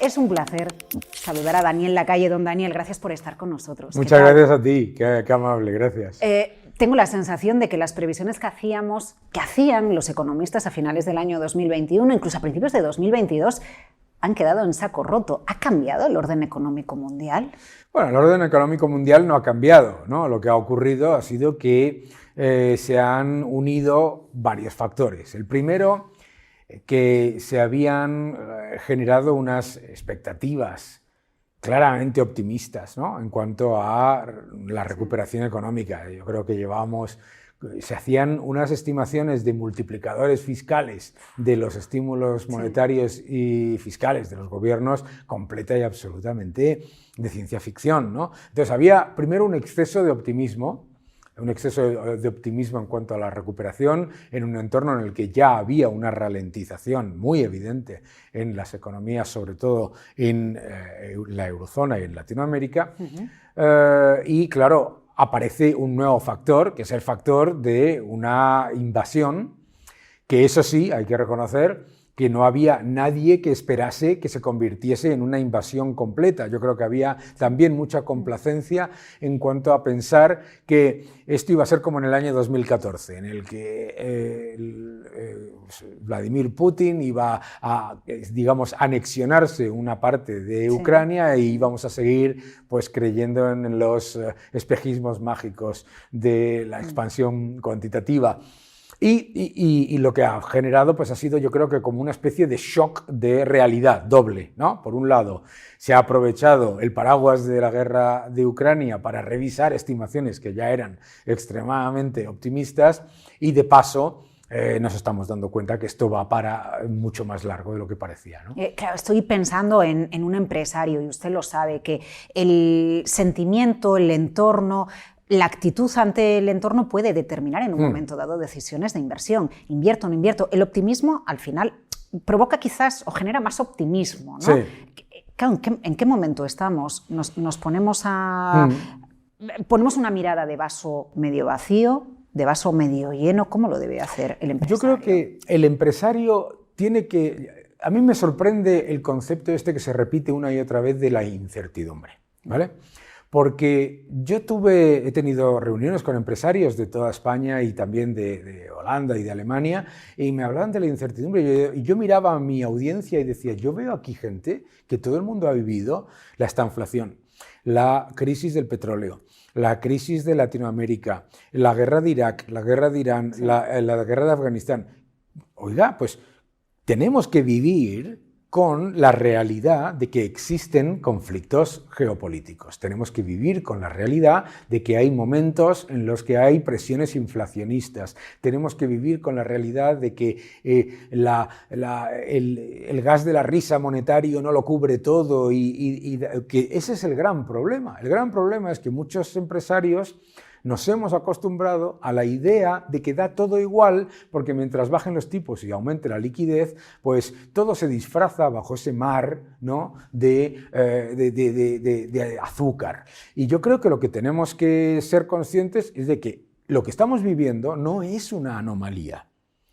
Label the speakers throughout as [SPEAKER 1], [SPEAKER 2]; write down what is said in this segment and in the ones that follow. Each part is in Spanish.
[SPEAKER 1] Es un placer saludar a Daniel Lacalle. Don Daniel, gracias por estar con nosotros.
[SPEAKER 2] Muchas gracias a ti, qué amable, gracias.
[SPEAKER 1] Tengo la sensación de que las previsiones que hacían los economistas a finales del año 2021, incluso a principios de 2022, han quedado en saco roto. ¿Ha cambiado el orden económico mundial?
[SPEAKER 2] Bueno, el orden económico mundial no ha cambiado, ¿no? Lo que ha ocurrido ha sido que se han unido varios factores. El primero, que se habían generado unas expectativas claramente optimistas, ¿no?, en cuanto a la recuperación económica. Yo creo que se hacían unas estimaciones de multiplicadores fiscales de los estímulos monetarios y fiscales de los gobiernos completa y absolutamente de ciencia ficción, ¿no? Entonces había primero un exceso de optimismo en cuanto a la recuperación en un entorno en el que ya había una ralentización muy evidente en las economías, sobre todo en la eurozona y en Latinoamérica. Y claro, aparece un nuevo factor, que es el factor de una invasión, que eso sí, hay que reconocer que no había nadie que esperase que se convirtiese en una invasión completa. Yo creo que había también mucha complacencia en cuanto a pensar que esto iba a ser como en el año 2014, en el que Vladimir Putin iba a, digamos, anexionarse una parte de Ucrania y íbamos a seguir pues creyendo en los espejismos mágicos de la expansión cuantitativa. Y lo que ha generado pues ha sido, yo creo que como una especie de shock de realidad doble, ¿no? Por un lado, se ha aprovechado el paraguas de la guerra de Ucrania para revisar estimaciones que ya eran extremadamente optimistas y de paso nos estamos dando cuenta que esto va para mucho más largo de lo que parecía, ¿no?
[SPEAKER 1] Claro, estoy pensando en un empresario y usted lo sabe, que el sentimiento, el entorno, la actitud ante el entorno puede determinar en un momento dado decisiones de inversión. ¿Invierto o no invierto? El optimismo al final provoca quizás o genera más optimismo, ¿no?
[SPEAKER 2] Sí.
[SPEAKER 1] Claro, ¿en qué momento estamos? Nos ponemos ponemos una mirada de vaso medio vacío, de vaso medio lleno. ¿Cómo lo debe hacer el empresario?
[SPEAKER 2] Yo creo que el empresario tiene que... A mí me sorprende el concepto este que se repite una y otra vez de la incertidumbre, ¿vale? Porque yo he tenido reuniones con empresarios de toda España y también de Holanda y de Alemania, y me hablaban de la incertidumbre, y yo miraba a mi audiencia y decía, yo veo aquí gente que todo el mundo ha vivido la estanflación, la crisis del petróleo, la crisis de Latinoamérica, la guerra de Irak, la guerra de Irán, la guerra de Afganistán. Oiga, pues tenemos que vivir con la realidad de que existen conflictos geopolíticos. Tenemos que vivir con la realidad de que hay momentos en los que hay presiones inflacionistas. Tenemos que vivir con la realidad de que el gas de la risa monetario no lo cubre todo y que ese es el gran problema. El gran problema es que muchos empresarios nos hemos acostumbrado a la idea de que da todo igual, porque mientras bajen los tipos y aumente la liquidez, pues todo se disfraza bajo ese mar, ¿no?, de azúcar. Y yo creo que lo que tenemos que ser conscientes es de que lo que estamos viviendo no es una anomalía.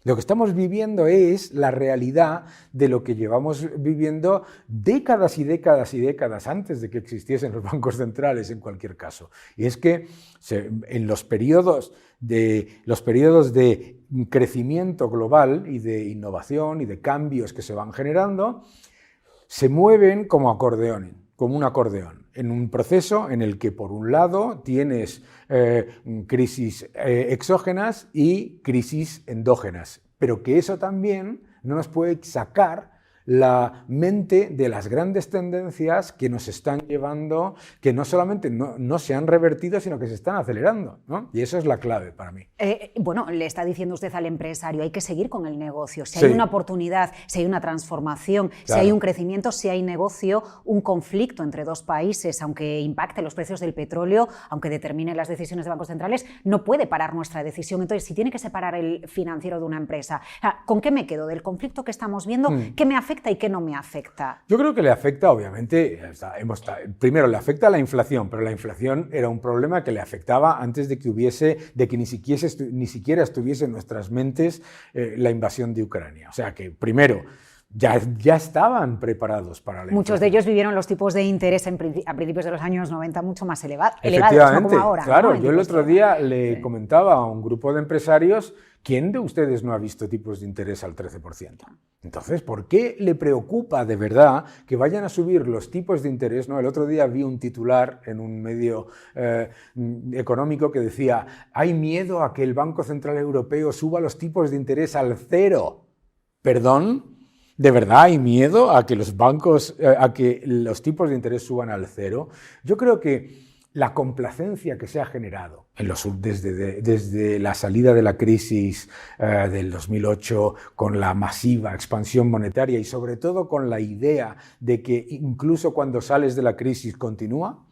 [SPEAKER 2] Lo que estamos viviendo es la realidad de lo que llevamos viviendo décadas y décadas y décadas antes de que existiesen los bancos centrales, en cualquier caso. Y es que en los periodos de crecimiento global y de innovación y de cambios que se van generando, se mueven como un acordeón, en un proceso en el que, por un lado, tienes crisis exógenas y crisis endógenas, pero que eso también no nos puede sacar la mente de las grandes tendencias que nos están llevando, que no solamente no se han revertido, sino que se están acelerando, ¿no? Y eso es la clave para mí.
[SPEAKER 1] Bueno, le está diciendo usted al empresario, hay que seguir con el negocio. Si hay una oportunidad, si hay una transformación, si hay un crecimiento, si hay negocio, un conflicto entre dos países, aunque impacte los precios del petróleo, aunque determine las decisiones de bancos centrales, no puede parar nuestra decisión. Entonces, si tiene que separar el financiero de una empresa, ¿con qué me quedo? ¿Del conflicto que estamos viendo? ¿Qué me afecta y qué no me afecta?
[SPEAKER 2] Yo creo que le afecta, obviamente, primero le afecta la inflación, pero la inflación era un problema que le afectaba antes de que ni siquiera estuviese en nuestras mentes la invasión de Ucrania. O sea que, primero, ya estaban preparados para la inflación.
[SPEAKER 1] Muchos de ellos vivieron los tipos de interés a principios de los años 90 mucho más elevados,
[SPEAKER 2] Efectivamente,
[SPEAKER 1] no como ahora.
[SPEAKER 2] claro,
[SPEAKER 1] ¿no?
[SPEAKER 2] yo el otro día le comentaba a un grupo de empresarios, ¿quién de ustedes no ha visto tipos de interés al 13%? Entonces, ¿por qué le preocupa de verdad que vayan a subir los tipos de interés? ¿No? El otro día vi un titular en un medio económico que decía, hay miedo a que el Banco Central Europeo suba los tipos de interés al 0. ¿Perdón? ¿De verdad hay miedo a que los tipos de interés suban al 0? Yo creo que la complacencia que se ha generado desde la salida de la crisis del 2008, con la masiva expansión monetaria y sobre todo con la idea de que incluso cuando sales de la crisis continúa,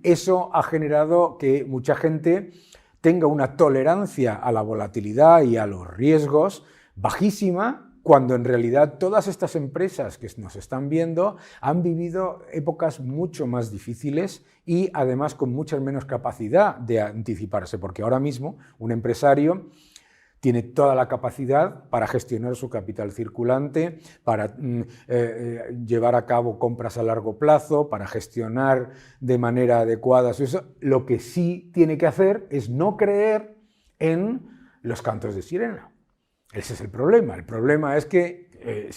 [SPEAKER 2] eso ha generado que mucha gente tenga una tolerancia a la volatilidad y a los riesgos bajísima, cuando en realidad todas estas empresas que nos están viendo han vivido épocas mucho más difíciles y además con mucha menos capacidad de anticiparse, porque ahora mismo un empresario tiene toda la capacidad para gestionar su capital circulante, para llevar a cabo compras a largo plazo, para gestionar de manera adecuada eso. Lo que sí tiene que hacer es no creer en los cantos de sirena. Ese es el problema. El problema es que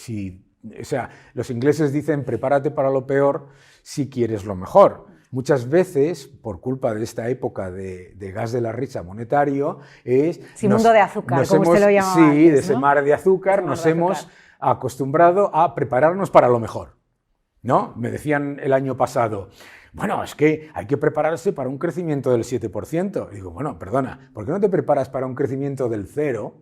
[SPEAKER 2] los ingleses dicen prepárate para lo peor si quieres lo mejor. Muchas veces, por culpa de esta época de gas de la risa monetario,
[SPEAKER 1] mundo de azúcar, como usted lo llamaba antes, ¿no?
[SPEAKER 2] de ese mar de azúcar, hemos acostumbrado a prepararnos para lo mejor, ¿no? Me decían el año pasado, bueno, es que hay que prepararse para un crecimiento del 7%. Y digo, bueno, perdona, ¿por qué no te preparas para un crecimiento del 0%?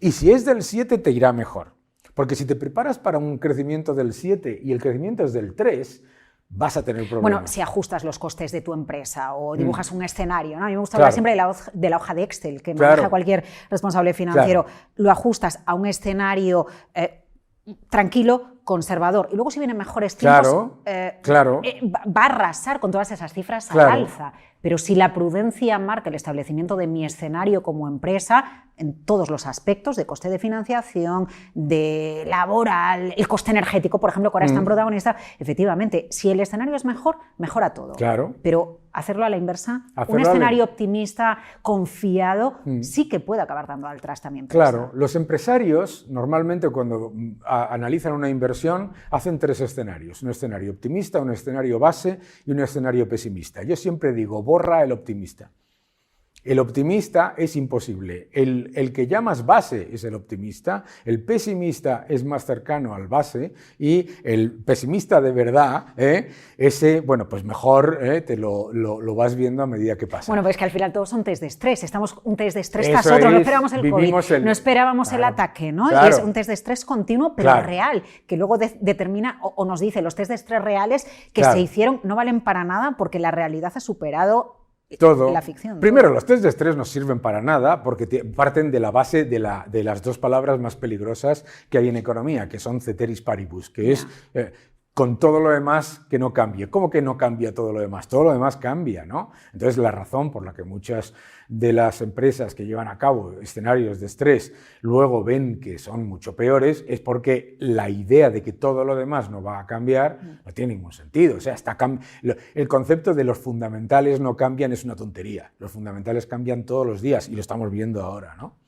[SPEAKER 2] Y si es del 7 te irá mejor, porque si te preparas para un crecimiento del 7 y el crecimiento es del 3, vas a tener problemas.
[SPEAKER 1] Bueno, si ajustas los costes de tu empresa o dibujas un escenario, ¿no? A mí me gusta hablar siempre de la hoja de Excel que maneja cualquier responsable financiero. Lo ajustas a un escenario tranquilo, conservador, y luego si vienen mejores tiempos, va a arrasar con todas esas cifras al alza. Pero si la prudencia marca el establecimiento de mi escenario como empresa, en todos los aspectos, de coste de financiación, de laboral, el coste energético, por ejemplo, que ahora es tan protagonista, efectivamente, si el escenario es mejor, mejora todo.
[SPEAKER 2] Claro.
[SPEAKER 1] Pero hacerlo a la inversa, un escenario optimista, confiado, sí que puede acabar dando al traste a mi empresa.
[SPEAKER 2] Claro, los empresarios normalmente cuando analizan una inversión hacen 3 escenarios, un escenario optimista, un escenario base y un escenario pesimista. Yo siempre digo, borra el optimista. El optimista es imposible. El que llamas base es el optimista, el pesimista es más cercano al base y el pesimista de verdad, ese, bueno, pues mejor te lo vas viendo a medida que pasa.
[SPEAKER 1] Bueno, pues que al final todos son test de estrés. Estamos un test de estrés tras otro. No esperábamos el COVID, no esperábamos el ataque, ¿no? Claro. Y es un test de estrés continuo, pero real, que luego determina o nos dice los test de estrés reales que se hicieron no valen para nada porque la realidad ha superado
[SPEAKER 2] todo.
[SPEAKER 1] La ficción.
[SPEAKER 2] Primero, los test de estrés no sirven para nada porque parten de la base de las 2 palabras más peligrosas que hay en economía, que son ceteris paribus, que es con todo lo demás que no cambie. ¿Cómo que no cambia todo lo demás? Todo lo demás cambia, ¿no? Entonces, la razón por la que muchas de las empresas que llevan a cabo escenarios de estrés luego ven que son mucho peores es porque la idea de que todo lo demás no va a cambiar no tiene ningún sentido. O sea, el concepto de los fundamentales no cambian es una tontería. Los fundamentales cambian todos los días y lo estamos viendo ahora, ¿no?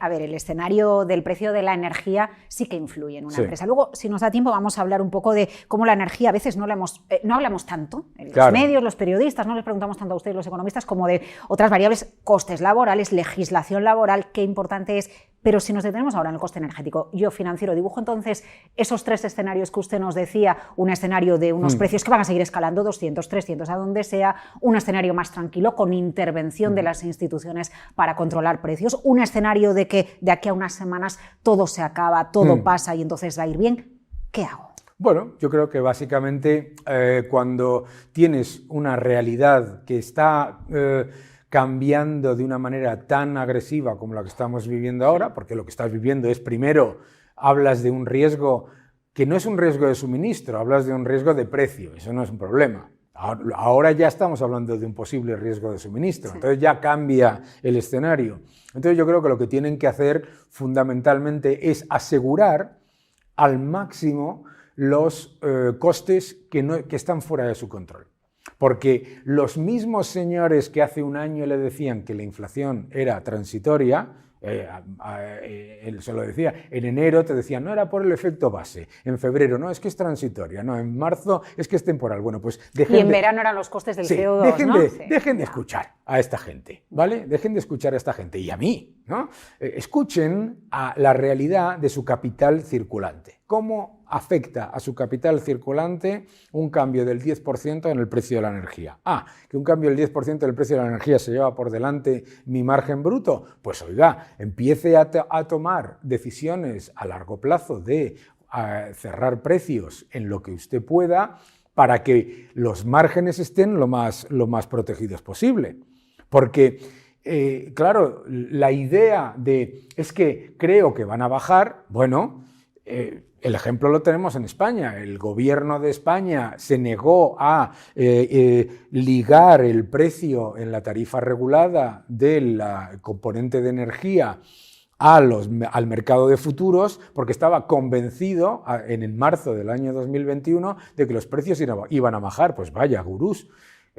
[SPEAKER 1] A ver, el escenario del precio de la energía sí que influye en una empresa. Luego, si nos da tiempo, vamos a hablar un poco de cómo la energía a veces no hablamos tanto en los medios, los periodistas, no les preguntamos tanto a ustedes, los economistas, como de otras variables, costes laborales, legislación laboral, qué importante es. Pero si nos detenemos ahora en el coste energético, yo financiero dibujo entonces esos 3 escenarios que usted nos decía, un escenario de unos precios que van a seguir escalando 200, 300, a donde sea, un escenario más tranquilo con intervención de las instituciones para controlar precios, un escenario de que de aquí a unas semanas todo se acaba, todo pasa y entonces va a ir bien. ¿Qué hago?
[SPEAKER 2] Bueno, yo creo que básicamente cuando tienes una realidad que está cambiando de una manera tan agresiva como la que estamos viviendo ahora, porque lo que estás viviendo es, primero, hablas de un riesgo que no es un riesgo de suministro, hablas de un riesgo de precio, eso no es un problema. Ahora ya estamos hablando de un posible riesgo de suministro, entonces ya cambia el escenario. Entonces yo creo que lo que tienen que hacer fundamentalmente es asegurar al máximo los costes que están fuera de su control. Porque los mismos señores que hace un año le decían que la inflación era transitoria, él se lo decía, en enero te decían, no era por el efecto base, en febrero, no, es que es transitoria, no, en marzo es que es temporal. Bueno, pues
[SPEAKER 1] dejen y en verano eran los costes del CO2,
[SPEAKER 2] dejen de escuchar a esta gente, ¿vale? Dejen de escuchar a esta gente y a mí, ¿no? Escuchen a la realidad de su capital circulante. ¿Cómo afecta a su capital circulante un cambio del 10% en el precio de la energía? Que un cambio del 10% del precio de la energía se lleva por delante mi margen bruto. Pues oiga, empiece a tomar decisiones a largo plazo de cerrar precios en lo que usted pueda para que los márgenes estén lo más protegidos posible. Porque, claro, la idea de es que creo que van a bajar, bueno, el ejemplo lo tenemos en España. El gobierno de España se negó a ligar el precio en la tarifa regulada del componente de energía al mercado de futuros porque estaba convencido en marzo del año 2021 de que los precios iban a bajar. Pues vaya, gurús.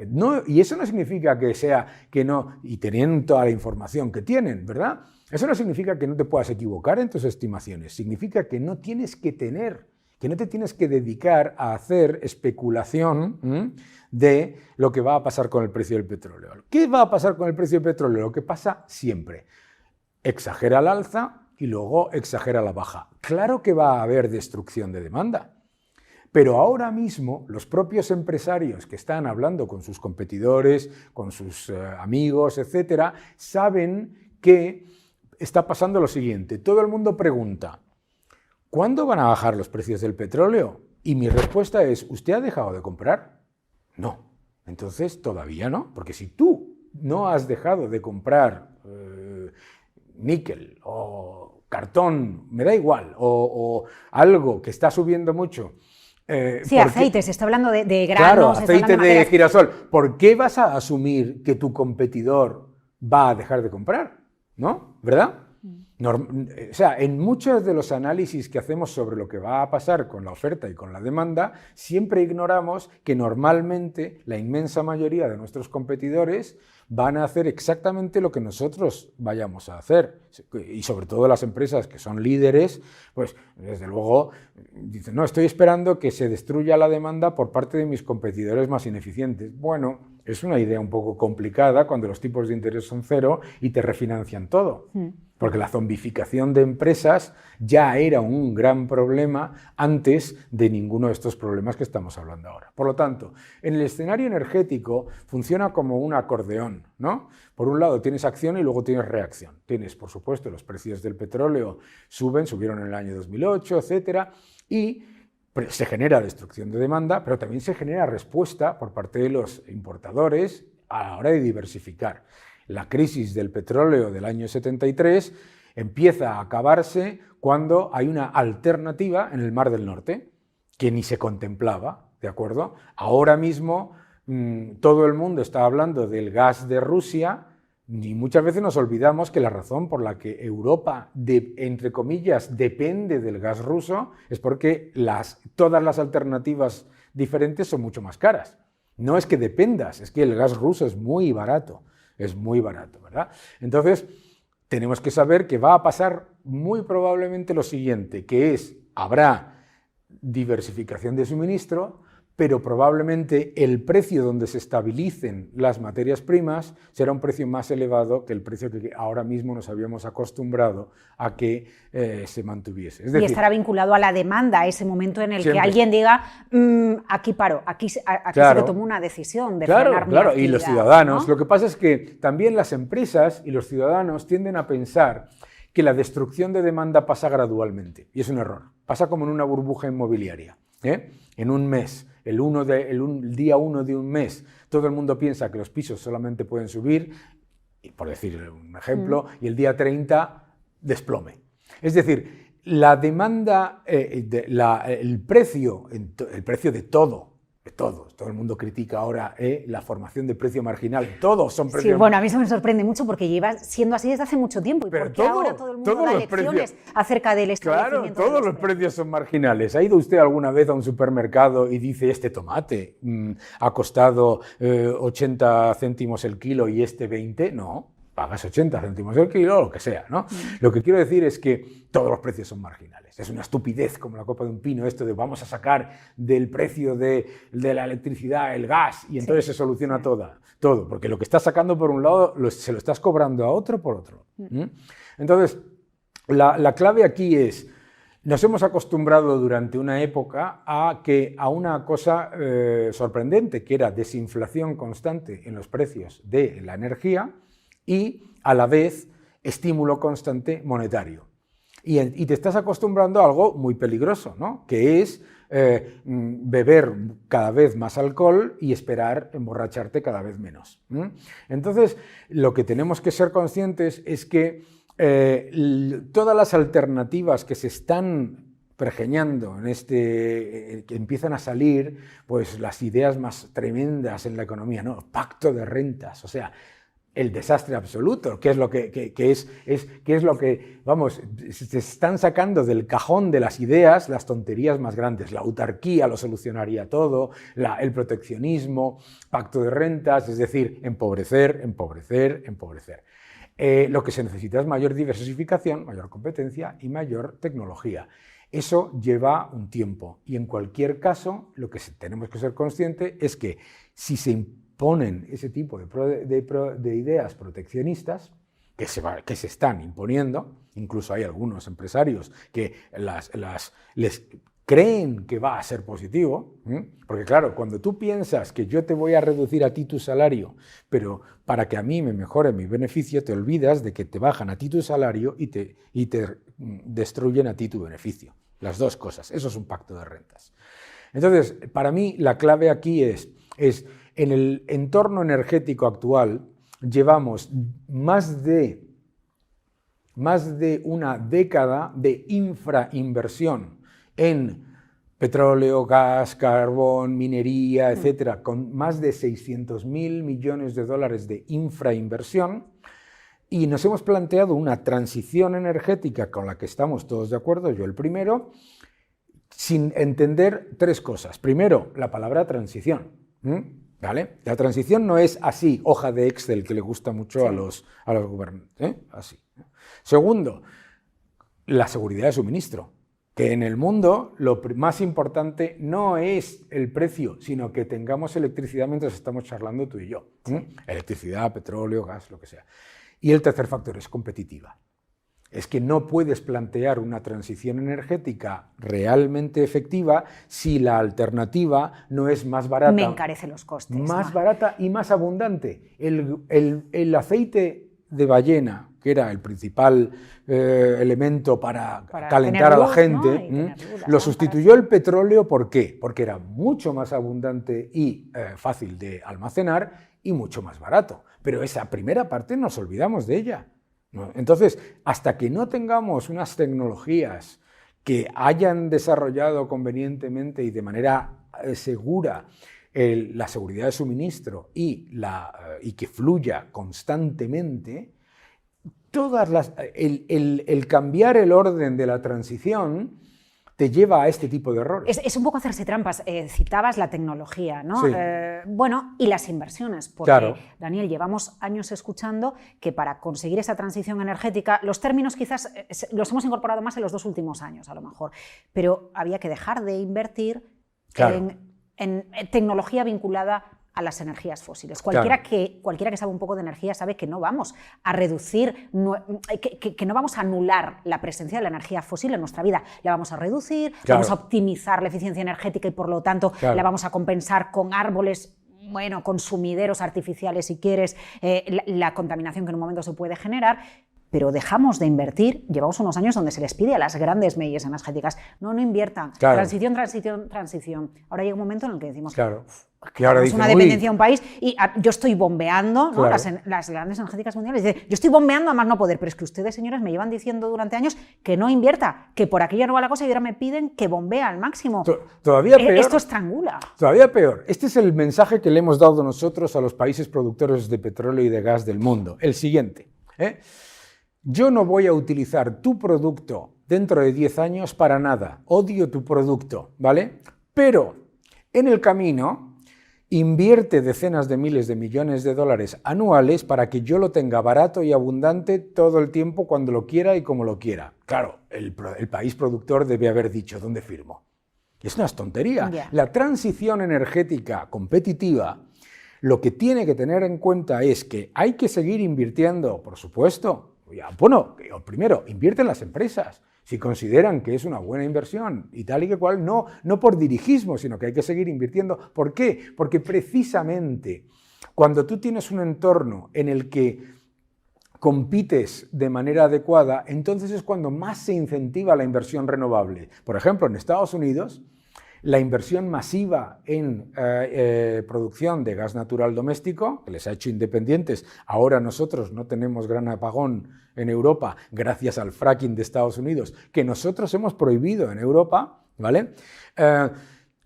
[SPEAKER 2] No, y eso no significa que no, y teniendo toda la información que tienen, ¿verdad? Eso no significa que no te puedas equivocar en tus estimaciones, significa que no tienes que que no te tienes que dedicar a hacer especulación de lo que va a pasar con el precio del petróleo. ¿Qué va a pasar con el precio del petróleo? Lo que pasa siempre. Exagera al alza y luego exagera a la baja. Claro que va a haber destrucción de demanda. Pero ahora mismo los propios empresarios que están hablando con sus competidores, con sus amigos, etcétera, saben que está pasando lo siguiente. Todo el mundo pregunta, ¿cuándo van a bajar los precios del petróleo? Y mi respuesta es, ¿usted ha dejado de comprar? No. Entonces todavía no, porque si tú no has dejado de comprar níquel o cartón, me da igual, o algo que está subiendo mucho.
[SPEAKER 1] Sí, aceite, se está hablando de granos.
[SPEAKER 2] Claro, aceite de girasol. ¿Por qué vas a asumir que tu competidor va a dejar de comprar? ¿No? ¿Verdad? O sea, en muchos de los análisis que hacemos sobre lo que va a pasar con la oferta y con la demanda, siempre ignoramos que normalmente la inmensa mayoría de nuestros competidores van a hacer exactamente lo que nosotros vayamos a hacer. Y sobre todo las empresas que son líderes, pues desde luego dicen, no, estoy esperando que se destruya la demanda por parte de mis competidores más ineficientes. Bueno, es una idea un poco complicada cuando los tipos de interés son cero y te refinancian todo. Porque la zombificación de empresas ya era un gran problema antes de ninguno de estos problemas que estamos hablando ahora. Por lo tanto, en el escenario energético funciona como un acordeón, ¿no? Por un lado tienes acción y luego tienes reacción. Tienes, por supuesto, los precios del petróleo subieron en el año 2008, etcétera, y se genera destrucción de demanda, pero también se genera respuesta por parte de los importadores a la hora de diversificar. La crisis del petróleo del año 73 empieza a acabarse cuando hay una alternativa en el Mar del Norte que ni se contemplaba, ¿de acuerdo? Ahora mismo todo el mundo está hablando del gas de Rusia y muchas veces nos olvidamos que la razón por la que Europa, entre comillas, depende del gas ruso es porque todas las alternativas diferentes son mucho más caras. No es que dependas, es que el gas ruso es muy barato. Es muy barato, ¿verdad? Entonces, tenemos que saber que va a pasar muy probablemente lo siguiente, que habrá diversificación de suministro, pero probablemente el precio donde se estabilicen las materias primas será un precio más elevado que el precio que ahora mismo nos habíamos acostumbrado a que se mantuviese. Es decir, y
[SPEAKER 1] estará vinculado a la demanda, a ese momento en el que alguien diga, aquí paro, aquí
[SPEAKER 2] claro,
[SPEAKER 1] se tomó una decisión de frenar mi actividad,
[SPEAKER 2] y los ciudadanos.
[SPEAKER 1] ¿no?
[SPEAKER 2] Lo que pasa es que también las empresas y los ciudadanos tienden a pensar que la destrucción de demanda pasa gradualmente, y es un error. Pasa como en una burbuja inmobiliaria, en un mes. El día 1 de un mes, todo el mundo piensa que los pisos solamente pueden subir, por decir un ejemplo, y el día 30 desplome. Es decir, la demanda, el precio de todo todo el mundo critica ahora la formación de precio marginal, todos son precios.
[SPEAKER 1] Sí, bueno, a mí eso me sorprende mucho porque lleva siendo así desde hace mucho tiempo. ¿Y por qué ahora todo el mundo da lecciones acerca del establecimiento?
[SPEAKER 2] Claro, todos los precios son marginales. ¿Ha ido usted alguna vez a un supermercado y dice este tomate ha costado 80 céntimos el kilo y este 20? No, pagas 80 céntimos el kilo o lo que sea, ¿no? Lo que quiero decir es que todos los precios son marginales. Es una estupidez como la copa de un pino esto de vamos a sacar del precio de la electricidad el gas y entonces se soluciona todo, porque lo que estás sacando por un lado se lo estás cobrando a otro por otro. Entonces, la clave aquí es, nos hemos acostumbrado durante una época a una cosa sorprendente, que era desinflación constante en los precios de la energía y, a la vez, estímulo constante monetario. Y te estás acostumbrando a algo muy peligroso, ¿no? Que es beber cada vez más alcohol y esperar emborracharte cada vez menos. Entonces, lo que tenemos que ser conscientes es que todas las alternativas que se están pergeñando que empiezan a salir, pues las ideas más tremendas en la economía, ¿no? Pacto de rentas, o sea, el desastre absoluto, que es lo que, vamos, se están sacando del cajón de las ideas las tonterías más grandes. La autarquía lo solucionaría todo, el proteccionismo, pacto de rentas, es decir, empobrecer, empobrecer, empobrecer. Lo que se necesita es mayor diversificación, mayor competencia y mayor tecnología. Eso lleva un tiempo y en cualquier caso lo que tenemos que ser conscientes es que si se ponen ese tipo de ideas proteccionistas que se están imponiendo, incluso hay algunos empresarios que les creen que va a ser positivo, porque claro, cuando tú piensas que yo te voy a reducir a ti tu salario, pero para que a mí me mejore mi beneficio, te olvidas de que te bajan a ti tu salario y te destruyen a ti tu beneficio. Las dos cosas, eso es un pacto de rentas. Entonces, para mí la clave aquí es en el entorno energético actual llevamos más de una década de infrainversión en petróleo, gas, carbón, minería, etcétera, con más de 600.000 millones de dólares de infrainversión, y nos hemos planteado una transición energética con la que estamos todos de acuerdo, yo el primero, sin entender tres cosas. Primero, la palabra transición. ¿Vale? La transición no es así, hoja de Excel que le gusta mucho a los gobernantes, así. Segundo, la seguridad de suministro, que en el mundo lo más importante no es el precio, sino que tengamos electricidad mientras estamos charlando tú y yo. Electricidad, petróleo, gas, lo que sea. Y el tercer factor es competitiva. Es que no puedes plantear una transición energética realmente efectiva si la alternativa no es más barata.
[SPEAKER 1] Me encarece los costes.
[SPEAKER 2] Más barata y más abundante. El aceite de ballena, que era el principal elemento para calentar a la gente, ¿no? Lo sustituyó el petróleo. ¿Por qué? Porque era mucho más abundante y fácil de almacenar y mucho más barato. Pero esa primera parte nos olvidamos de ella. Entonces, hasta que no tengamos unas tecnologías que hayan desarrollado convenientemente y de manera segura la seguridad de suministro y que fluya constantemente, el cambiar el orden de la transición te lleva a este tipo de errores.
[SPEAKER 1] Es un poco hacerse trampas. Citabas la tecnología, ¿no?
[SPEAKER 2] Sí.
[SPEAKER 1] Bueno, y las inversiones, porque, claro, Daniel, llevamos años escuchando que para conseguir esa transición energética, los términos quizás los hemos incorporado más en los 2 últimos años, a lo mejor, pero había que dejar de invertir, claro, en tecnología vinculada a las energías fósiles. Cualquiera que sabe un poco de energía sabe que no vamos a reducir, que no vamos a anular la presencia de la energía fósil en nuestra vida. La vamos a reducir, claro, vamos a optimizar la eficiencia energética y por lo tanto, claro, la vamos a compensar con árboles, bueno, con sumideros artificiales si quieres, la contaminación que en un momento se puede generar. Pero dejamos de invertir, llevamos unos años donde se les pide a las grandes meyes energéticas, no inviertan, claro, transición. Ahora llega un momento en el que decimos, claro,
[SPEAKER 2] Y ahora dicen,
[SPEAKER 1] una dependencia de un país y yo estoy bombeando, ¿no?
[SPEAKER 2] Claro.
[SPEAKER 1] Las grandes energéticas mundiales. Dice, yo estoy bombeando a más no poder, pero es que ustedes, señores, me llevan diciendo durante años que no invierta, que por aquí ya no va la cosa y ahora me piden que bombee al máximo.
[SPEAKER 2] Todavía peor.
[SPEAKER 1] Esto estrangula.
[SPEAKER 2] Todavía peor. Este es el mensaje que le hemos dado nosotros a los países productores de petróleo y de gas del mundo. El siguiente. Yo no voy a utilizar tu producto dentro de 10 años para nada. Odio tu producto, ¿vale? Pero en el camino invierte decenas de miles de millones de dólares anuales para que yo lo tenga barato y abundante todo el tiempo cuando lo quiera y como lo quiera. Claro, el país productor debe haber dicho, ¿dónde firmo? Es una tontería.
[SPEAKER 1] Yeah.
[SPEAKER 2] La transición energética competitiva lo que tiene que tener en cuenta es que hay que seguir invirtiendo, por supuesto. Bueno, primero, invierten las empresas. Si consideran que es una buena inversión y tal y que cual, no por dirigismo, sino que hay que seguir invirtiendo. ¿Por qué? Porque precisamente cuando tú tienes un entorno en el que compites de manera adecuada, entonces es cuando más se incentiva la inversión renovable. Por ejemplo, en Estados Unidos, la inversión masiva en producción de gas natural doméstico, que les ha hecho independientes. Ahora nosotros no tenemos gran apagón en Europa gracias al fracking de Estados Unidos, que nosotros hemos prohibido en Europa, ¿vale?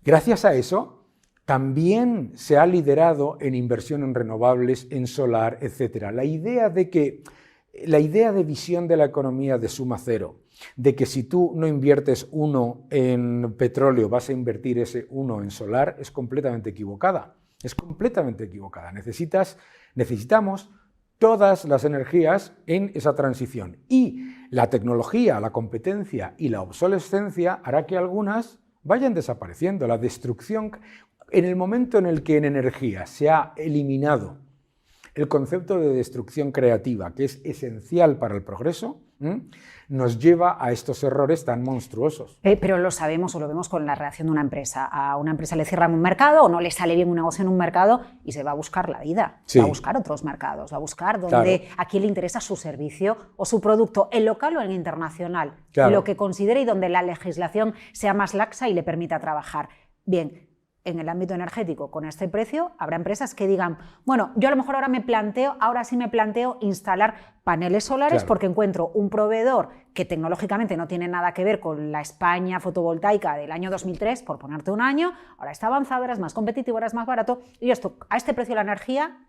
[SPEAKER 2] Gracias a eso, también se ha liderado en inversión en renovables, en solar, etc. La idea de visión de la economía de suma cero, de que si tú no inviertes uno en petróleo, vas a invertir ese uno en solar, es completamente equivocada. Es completamente equivocada. Necesitamos todas las energías en esa transición. Y la tecnología, la competencia y la obsolescencia hará que algunas vayan desapareciendo. La destrucción, en el momento en el que en energía se ha eliminado el concepto de destrucción creativa, que es esencial para el progreso, nos lleva a estos errores tan monstruosos.
[SPEAKER 1] Pero lo sabemos o lo vemos con la reacción de una empresa. A una empresa le cierran un mercado o no le sale bien un negocio en un mercado y se va a buscar la vida.
[SPEAKER 2] Sí.
[SPEAKER 1] Va a buscar otros mercados, va a buscar donde
[SPEAKER 2] Claro.
[SPEAKER 1] a quién le interesa su servicio o su producto, en local o en internacional,
[SPEAKER 2] Claro.
[SPEAKER 1] lo que considere y donde la legislación sea más laxa y le permita trabajar. Bien, en el ámbito energético, con este precio, habrá empresas que digan, bueno, yo a lo mejor ahora sí me planteo instalar paneles solares
[SPEAKER 2] Claro.
[SPEAKER 1] porque encuentro un proveedor que tecnológicamente no tiene nada que ver con la España fotovoltaica del año 2003, por ponerte un año, ahora está avanzado, ahora es más competitivo, ahora es más barato, y esto, a este precio la energía,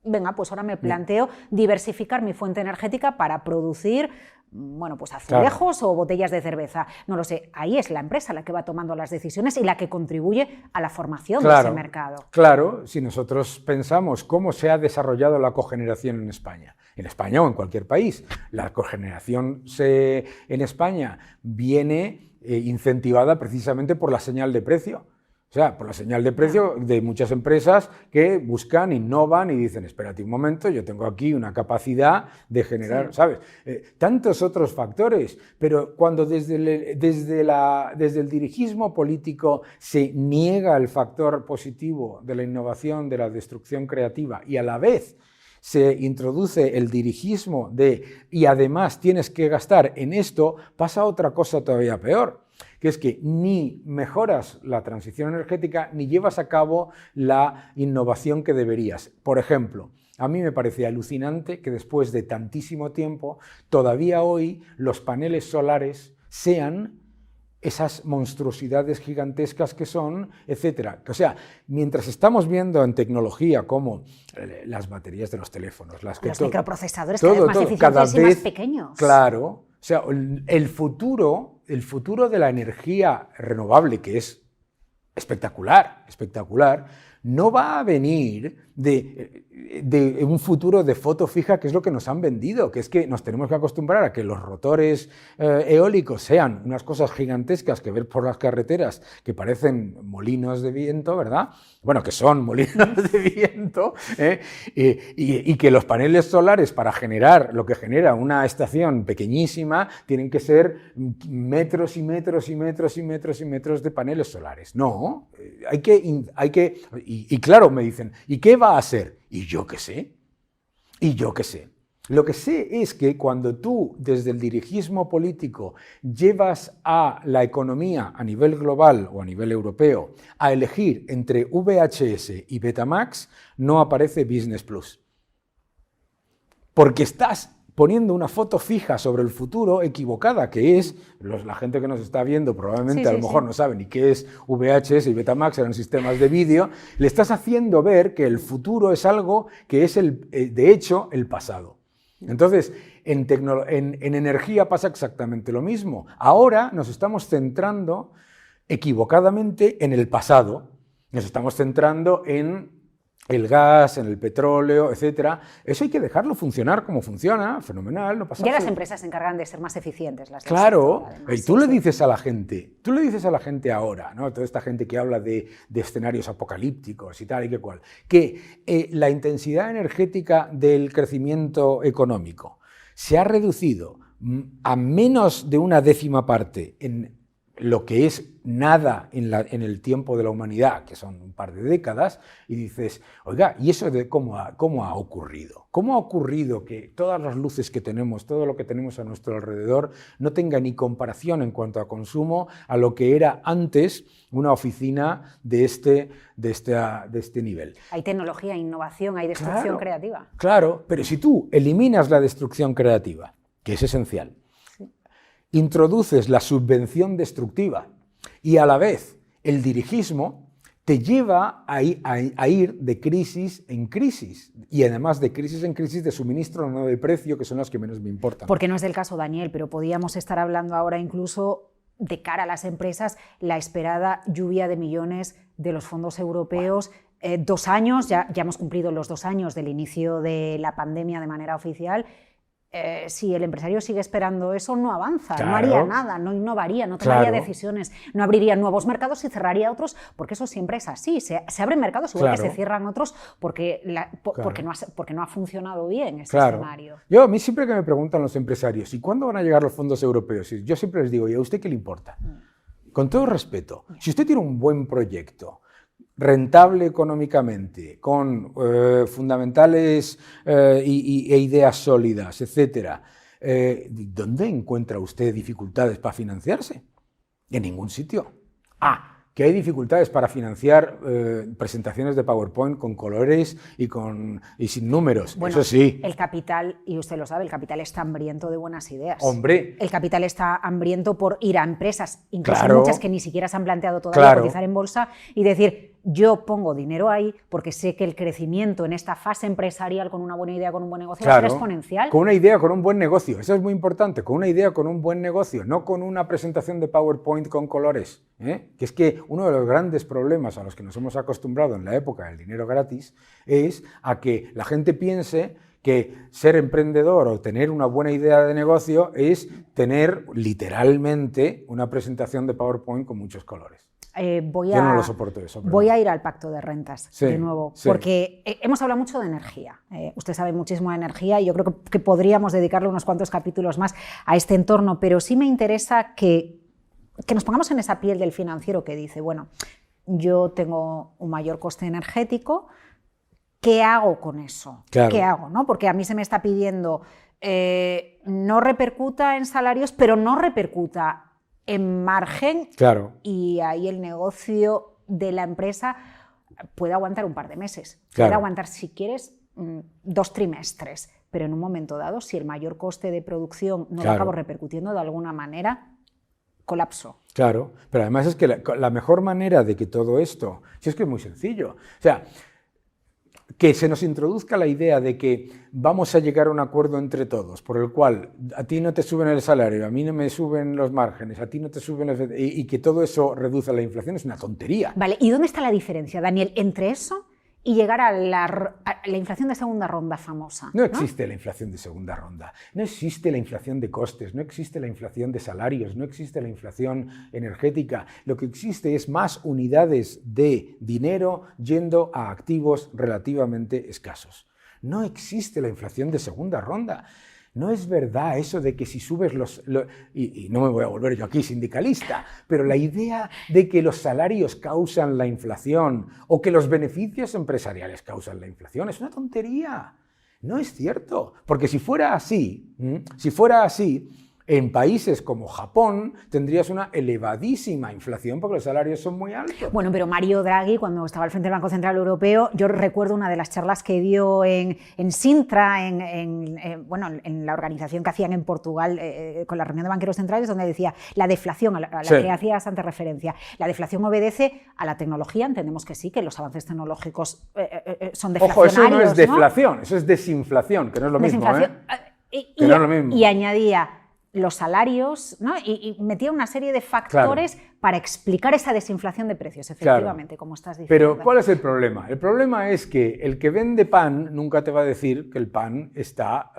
[SPEAKER 1] venga, pues ahora me planteo diversificar mi fuente energética para producir, bueno, pues azulejos o botellas de cerveza. No lo sé, ahí es la empresa la que va tomando las decisiones y la que contribuye a la formación de ese mercado.
[SPEAKER 2] Claro, si nosotros pensamos cómo se ha desarrollado la cogeneración en España o en cualquier país, la cogeneración en España viene incentivada precisamente por la señal de precio. O sea, por la señal de precio de muchas empresas que buscan, innovan y dicen, espérate un momento, yo tengo aquí una capacidad de generar, sí, ¿sabes? Tantos otros factores, pero cuando desde el dirigismo político se niega el factor positivo de la innovación, de la destrucción creativa y a la vez se introduce el dirigismo y además tienes que gastar en esto, pasa otra cosa todavía peor, que es que ni mejoras la transición energética ni llevas a cabo la innovación que deberías. Por ejemplo, a mí me parece alucinante que después de tantísimo tiempo, todavía hoy los paneles solares sean esas monstruosidades gigantescas que son, etcétera. O sea, mientras estamos viendo en tecnología como las baterías de los teléfonos, los
[SPEAKER 1] microprocesadores cada vez más eficientes y más pequeños.
[SPEAKER 2] Claro, o sea, el futuro de la energía renovable, que es espectacular, no va a venir de un futuro de foto fija, que es lo que nos han vendido, que es que nos tenemos que acostumbrar a que los rotores eólicos sean unas cosas gigantescas que ver por las carreteras que parecen molinos de viento, ¿verdad? Bueno, que son molinos de viento, y que los paneles solares para generar lo que genera una estación pequeñísima tienen que ser metros y metros y metros y metros y metros de paneles solares. No, hay que y claro, me dicen, ¿y qué va a hacer? Y yo qué sé. Lo que sé es que cuando tú, desde el dirigismo político, llevas a la economía a nivel global o a nivel europeo a elegir entre VHS y Betamax, no aparece Business Plus. Porque estás poniendo una foto fija sobre el futuro equivocada, que es, la gente que nos está viendo probablemente a lo mejor no sabe ni qué es VHS y Betamax, eran sistemas de vídeo, le estás haciendo ver que el futuro es algo que es, de hecho, el pasado. Entonces, en energía pasa exactamente lo mismo. Ahora nos estamos centrando equivocadamente en el pasado, nos estamos centrando en el gas, en el petróleo, etcétera. Eso hay que dejarlo funcionar como funciona, fenomenal, no pasa nada.
[SPEAKER 1] Ya las empresas se encargan de ser más eficientes.
[SPEAKER 2] Claro, y tú le dices a la gente, ahora, ¿no? Toda esta gente que habla de escenarios apocalípticos y tal y que cual, que la intensidad energética del crecimiento económico se ha reducido a menos de una décima parte en lo que es nada en el tiempo de la humanidad, que son un par de décadas, y dices, oiga, ¿y eso de cómo ha ocurrido? ¿Cómo ha ocurrido que todas las luces que tenemos, todo lo que tenemos a nuestro alrededor, no tenga ni comparación en cuanto a consumo a lo que era antes una oficina de este nivel?
[SPEAKER 1] Hay tecnología, innovación, hay destrucción creativa.
[SPEAKER 2] Claro, pero si tú eliminas la destrucción creativa, que es esencial, introduces la subvención destructiva y a la vez el dirigismo, te lleva a ir de crisis en crisis y además de crisis en crisis de suministro, no de precio, que son las que menos me importan.
[SPEAKER 1] Porque no es del caso, Daniel, pero podríamos estar hablando ahora incluso de cara a las empresas, la esperada lluvia de millones de los fondos europeos. 2 años, ya hemos cumplido los 2 años del inicio de la pandemia de manera oficial. Si el empresario sigue esperando eso, no avanza, no haría nada, no innovaría, no tomaría decisiones, no abriría nuevos mercados y cerraría otros, porque eso siempre es así. Se abren mercados igual que se cierran otros porque no ha funcionado bien ese escenario.
[SPEAKER 2] A mí siempre que me preguntan los empresarios, ¿y cuándo van a llegar los fondos europeos? Yo siempre les digo, ¿y a usted qué le importa? Con todo respeto, si usted tiene un buen proyecto, rentable económicamente, con fundamentales e ideas sólidas, etc., ¿dónde encuentra usted dificultades para financiarse? En ningún sitio. Que hay dificultades para financiar presentaciones de PowerPoint con colores y sin números.
[SPEAKER 1] Bueno,
[SPEAKER 2] eso sí.
[SPEAKER 1] El capital, y usted lo sabe, el capital está hambriento de buenas ideas.
[SPEAKER 2] ¡Hombre!
[SPEAKER 1] El capital está hambriento por ir a empresas, incluso muchas que ni siquiera se han planteado todavía cotizar en bolsa, y decir, yo pongo dinero ahí porque sé que el crecimiento en esta fase empresarial con una buena idea, con un buen negocio, va a ser exponencial.
[SPEAKER 2] Con una idea, con un buen negocio. Eso es muy importante. Con una idea, con un buen negocio. No con una presentación de PowerPoint con colores. Que es que uno de los grandes problemas a los que nos hemos acostumbrado en la época del dinero gratis es a que la gente piense que ser emprendedor o tener una buena idea de negocio es tener literalmente una presentación de PowerPoint con muchos colores. Yo no lo soporto eso.
[SPEAKER 1] Voy a ir al pacto de rentas de nuevo, porque hemos hablado mucho de energía. Usted sabe muchísimo de energía y yo creo que podríamos dedicarle unos cuantos capítulos más a este entorno, pero sí me interesa que nos pongamos en esa piel del financiero que dice, bueno, yo tengo un mayor coste energético, ¿qué hago con eso? ¿Qué hago? ¿No? Porque a mí se me está pidiendo no repercuta en salarios, pero no repercuta en margen, y ahí el negocio de la empresa puede aguantar un par de meses, puede aguantar, si quieres, 2 trimestres, pero en un momento dado, si el mayor coste de producción no lo acabo repercutiendo de alguna manera, colapso.
[SPEAKER 2] Claro, pero además es que la mejor manera de que todo esto, si es que es muy sencillo, o sea, que se nos introduzca la idea de que vamos a llegar a un acuerdo entre todos, por el cual a ti no te suben el salario, a mí no me suben los márgenes, a ti no te suben y que todo eso reduce la inflación, es una tontería.
[SPEAKER 1] Vale, ¿y dónde está la diferencia, Daniel, entre eso y llegar a la inflación de segunda ronda famosa?
[SPEAKER 2] No existe la inflación de segunda ronda, no existe la inflación de costes, no existe la inflación de salarios, no existe la inflación energética. Lo que existe es más unidades de dinero yendo a activos relativamente escasos. No existe la inflación de segunda ronda. No es verdad eso de que si subes y no me voy a volver yo aquí sindicalista, pero la idea de que los salarios causan la inflación o que los beneficios empresariales causan la inflación es una tontería. No es cierto, porque si fuera así, en países como Japón tendrías una elevadísima inflación porque los salarios son muy altos.
[SPEAKER 1] Bueno, pero Mario Draghi, cuando estaba al frente del Banco Central Europeo, yo recuerdo una de las charlas que dio en Sintra, en la organización que hacían en Portugal con la reunión de banqueros centrales, donde decía la deflación, a la que hacías antes referencia, la deflación obedece a la tecnología. Entendemos que sí, que los avances tecnológicos son deflacionarios.
[SPEAKER 2] Ojo, eso no es deflación, ¿no? Eso es desinflación, que no es lo mismo.
[SPEAKER 1] No es lo mismo. Y añadía los salarios, ¿no? y metía una serie de factores para explicar esa desinflación de precios, efectivamente, como estás diciendo.
[SPEAKER 2] Pero ¿cuál es el problema? El problema es que el que vende pan nunca te va a decir que el pan está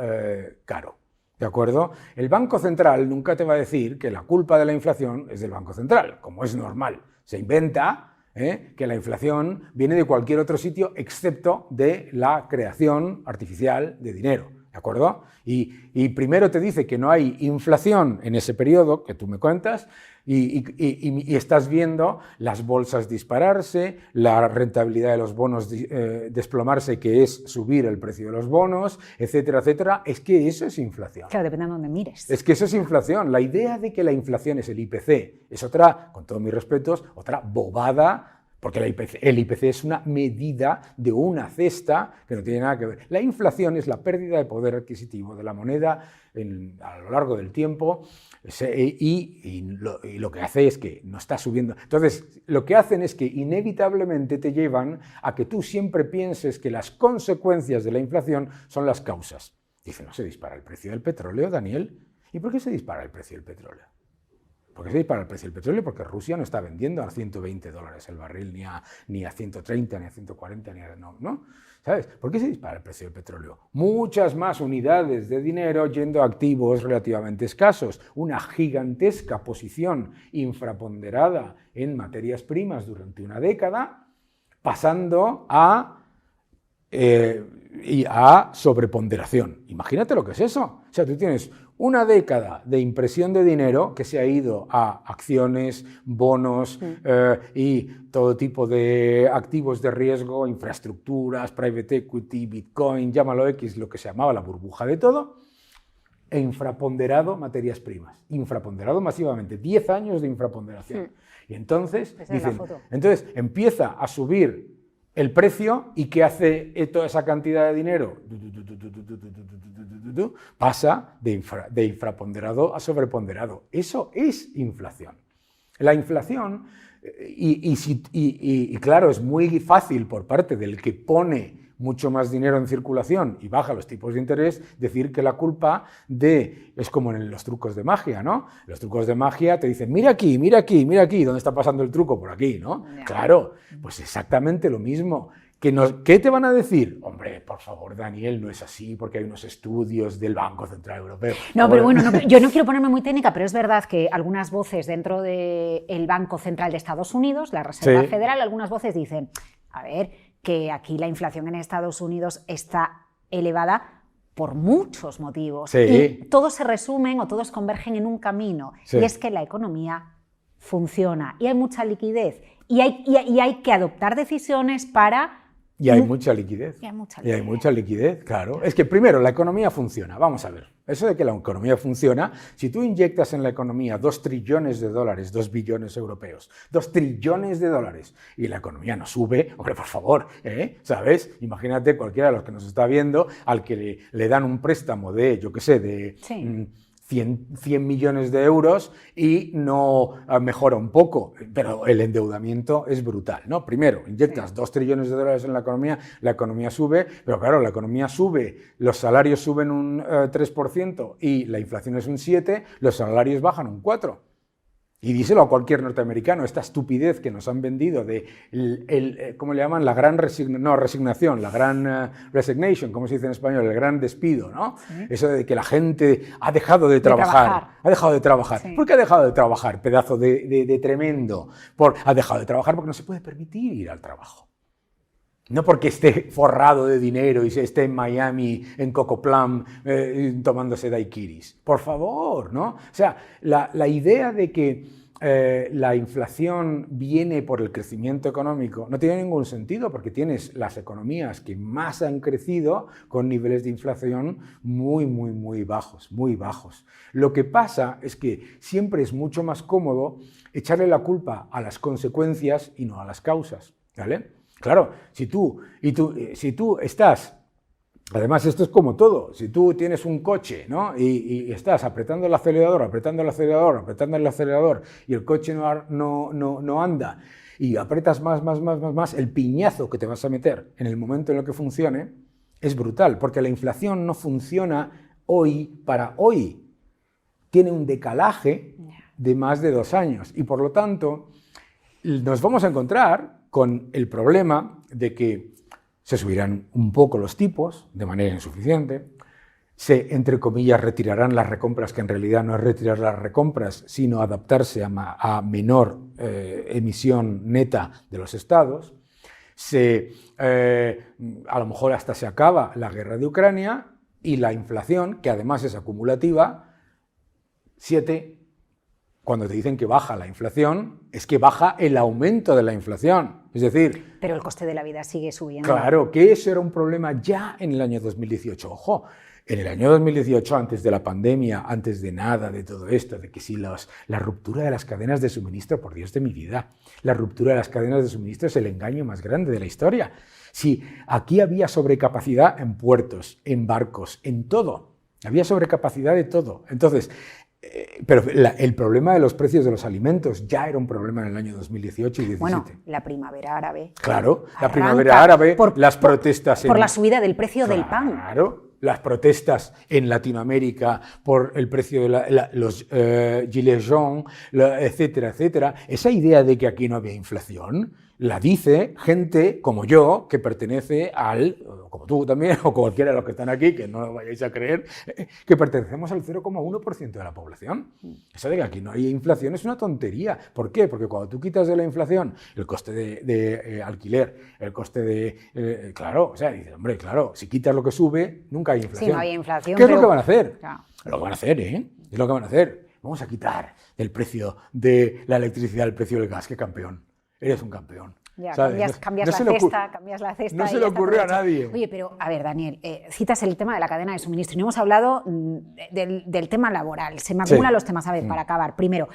[SPEAKER 2] caro, ¿de acuerdo? El Banco Central nunca te va a decir que la culpa de la inflación es del Banco Central, como es normal. Se inventa que la inflación viene de cualquier otro sitio excepto de la creación artificial de dinero. ¿De acuerdo? Y primero te dice que no hay inflación en ese periodo que tú me cuentas y estás viendo las bolsas dispararse, la rentabilidad de los bonos desplomarse, que es subir el precio de los bonos, etcétera, etcétera. Es que eso es inflación.
[SPEAKER 1] Claro, depende de dónde mires.
[SPEAKER 2] Es que eso es inflación. La idea de que la inflación es el IPC es otra, con todos mis respetos, otra bobada. Porque el IPC es una medida de una cesta que no tiene nada que ver. La inflación es la pérdida de poder adquisitivo de la moneda a lo largo del tiempo y lo que hace es que no está subiendo. Entonces, lo que hacen es que inevitablemente te llevan a que tú siempre pienses que las consecuencias de la inflación son las causas. Dice, ¿no se dispara el precio del petróleo, Daniel? ¿Y por qué se dispara el precio del petróleo? ¿Por qué se dispara el precio del petróleo? Porque Rusia no está vendiendo a $120 el barril, ni a 130, ni a 140, ¿no? ¿Sabes? ¿Por qué se dispara el precio del petróleo? Muchas más unidades de dinero yendo a activos relativamente escasos, una gigantesca posición infraponderada en materias primas durante una década, pasando a sobreponderación. Imagínate lo que es eso. O sea, tú tienes una década de impresión de dinero que se ha ido a acciones, bonos y todo tipo de activos de riesgo, infraestructuras, private equity, Bitcoin, llámalo X, lo que se llamaba la burbuja de todo, e infraponderado materias primas. Infraponderado masivamente, 10 años de infraponderación. Y entonces, entonces empieza a subir el precio y ¿qué hace toda esa cantidad de dinero? Pasa de infraponderado a sobreponderado. Eso es inflación. La inflación, y claro, es muy fácil por parte del que pone mucho más dinero en circulación y baja los tipos de interés, decir que la culpa es como en los trucos de magia, ¿no? Los trucos de magia te dicen, mira aquí, mira aquí, mira aquí, ¿dónde está pasando el truco? Por aquí, ¿no? Claro, pues exactamente lo mismo. ¿Qué te van a decir? Hombre, por favor, Daniel, no es así porque hay unos estudios del Banco Central Europeo.
[SPEAKER 1] No, pero bueno, yo no quiero ponerme muy técnica, pero es verdad que algunas voces dentro del Banco Central de Estados Unidos, la Reserva Federal, algunas voces dicen, a ver, que aquí la inflación en Estados Unidos está elevada por muchos motivos. Y todos se resumen o todos convergen en un camino, y es que la economía funciona y hay mucha liquidez y hay que adoptar decisiones para...
[SPEAKER 2] Y hay mucha liquidez. Y hay mucha liquidez, claro. Es que primero, la economía funciona. Vamos a ver. Eso de que la economía funciona, si tú inyectas en la economía 2 trillones de dólares, 2 billones europeos, 2 trillones de dólares, y la economía no sube, hombre, por favor, ¿sabes? Imagínate cualquiera de los que nos está viendo al que le dan un préstamo de, yo qué sé, de... 100 millones de euros y no mejora un poco, pero el endeudamiento es brutal, ¿no? Primero, inyectas 2 trillones de dólares en la economía sube, pero claro, la economía sube, los salarios suben un 3% y la inflación es un 7%, los salarios bajan un 4%. Y díselo a cualquier norteamericano, esta estupidez que nos han vendido de, ¿cómo le llaman? La gran resignación, la gran resignation, ¿cómo se dice en español? El gran despido, ¿no? Sí. Eso de que la gente ha dejado de trabajar. Ha dejado de trabajar. Sí. ¿Por qué ha dejado de trabajar, pedazo de tremendo? Ha dejado de trabajar porque no se puede permitir ir al trabajo. No porque esté forrado de dinero y esté en Miami, en Coco Plum, tomándose daiquiris. Por favor, ¿no? O sea, la idea de que la inflación viene por el crecimiento económico, no tiene ningún sentido, porque tienes las economías que más han crecido con niveles de inflación muy bajos, muy bajos. Lo que pasa es que siempre es mucho más cómodo echarle la culpa a las consecuencias y no a las causas, ¿vale? Claro, si tú estás... Además, esto es como todo. Si tú tienes un coche, ¿no? y estás apretando el acelerador, y el coche no anda, y apretas más, el piñazo que te vas a meter en el momento en el que funcione es brutal, porque la inflación no funciona hoy para hoy. Tiene un decalaje de más de 2 años y, por lo tanto, nos vamos a encontrar con el problema de que se subirán un poco los tipos de manera insuficiente, se, entre comillas, retirarán las recompras, que en realidad no es retirar las recompras, sino adaptarse a menor emisión neta de los estados, a lo mejor hasta se acaba la guerra de Ucrania y la inflación, que además es acumulativa, 7. Cuando te dicen que baja la inflación, es que baja el aumento de la inflación. Es decir...
[SPEAKER 1] Pero el coste de la vida sigue subiendo.
[SPEAKER 2] Claro, que eso era un problema ya en el año 2018. Ojo, en el año 2018, antes de la pandemia, antes de nada de todo esto, de que si la ruptura de las cadenas de suministro, por Dios de mi vida, la ruptura de las cadenas de suministro es el engaño más grande de la historia. Si aquí había sobrecapacidad en puertos, en barcos, en todo. Había sobrecapacidad de todo. Entonces... Pero el problema de los precios de los alimentos ya era un problema en el año 2018 y 2017.
[SPEAKER 1] Bueno, la primavera árabe.
[SPEAKER 2] Claro, la primavera árabe, las protestas...
[SPEAKER 1] Por la subida del precio del pan.
[SPEAKER 2] Claro, las protestas en Latinoamérica por el precio de los gilets jaunes, etcétera, etcétera. Esa idea de que aquí no había inflación la dice gente como yo, que pertenece como tú también, o cualquiera de los que están aquí, que no lo vayáis a creer, que pertenecemos al 0,1% de la población. Eso de que aquí no hay inflación es una tontería. ¿Por qué? Porque cuando tú quitas de la inflación el coste de alquiler, el coste de... claro, o sea, dices, hombre, claro, si quitas lo que sube, nunca hay inflación.
[SPEAKER 1] Sí, no hay inflación.
[SPEAKER 2] ¿Qué es lo que van a hacer?
[SPEAKER 1] Claro.
[SPEAKER 2] Lo que van a hacer, ¿eh? Es lo que van a hacer. Vamos a quitar el precio de la electricidad, el precio del gas. ¡Qué campeón! Eres un campeón.
[SPEAKER 1] Ya, cambias la cesta.
[SPEAKER 2] No se le ocurrió a nadie.
[SPEAKER 1] Oye, pero a ver, Daniel, citas el tema de la cadena de suministro y no hemos hablado del tema laboral. Se me acumulan los temas. A ver, para acabar. Primero,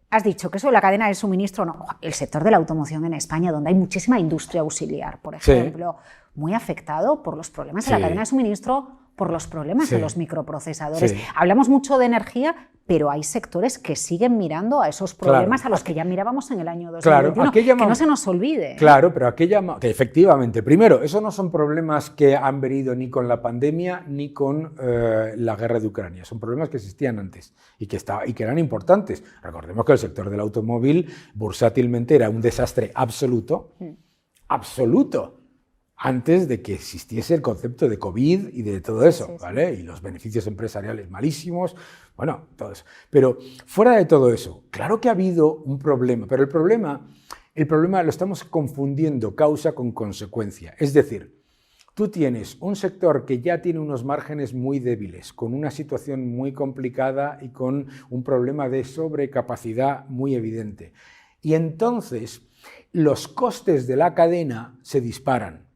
[SPEAKER 1] has dicho que eso de la cadena de suministro, no. El sector de la automoción en España, donde hay muchísima industria auxiliar, por ejemplo, muy afectado por los problemas de la cadena de suministro, por los problemas de los microprocesadores. Hablamos mucho de energía, pero hay sectores que siguen mirando a esos problemas a los que ya mirábamos en el año 2021, que no se nos olvide.
[SPEAKER 2] Claro, pero que efectivamente, primero, esos no son problemas que han venido ni con la pandemia ni con la guerra de Ucrania, son problemas que existían antes y que eran importantes. Recordemos que el sector del automóvil bursátilmente era un desastre absoluto, antes de que existiese el concepto de COVID y de todo eso, ¿vale? Y los beneficios empresariales malísimos, bueno, todo eso. Pero fuera de todo eso, claro que ha habido un problema, pero el problema lo estamos confundiendo causa con consecuencia. Es decir, tú tienes un sector que ya tiene unos márgenes muy débiles, con una situación muy complicada y con un problema de sobrecapacidad muy evidente. Y entonces los costes de la cadena se disparan.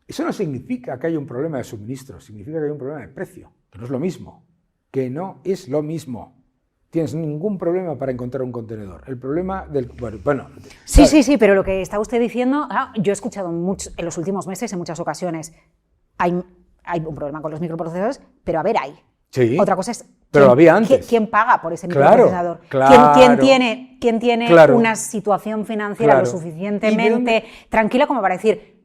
[SPEAKER 2] Eso no significa que haya un problema de suministro, significa que hay un problema de precio, que no es lo mismo, Tienes ningún problema para encontrar un contenedor. El problema del... Bueno,
[SPEAKER 1] sí, pero lo que está usted diciendo, yo he escuchado en los últimos meses, en muchas ocasiones, hay un problema con los microprocesadores, pero a ver, hay.
[SPEAKER 2] Sí,
[SPEAKER 1] otra cosa es...
[SPEAKER 2] pero lo había antes.
[SPEAKER 1] ¿Quién paga por ese microprocesador? ¿Quién tiene una situación financiera lo suficientemente tranquila como para decir,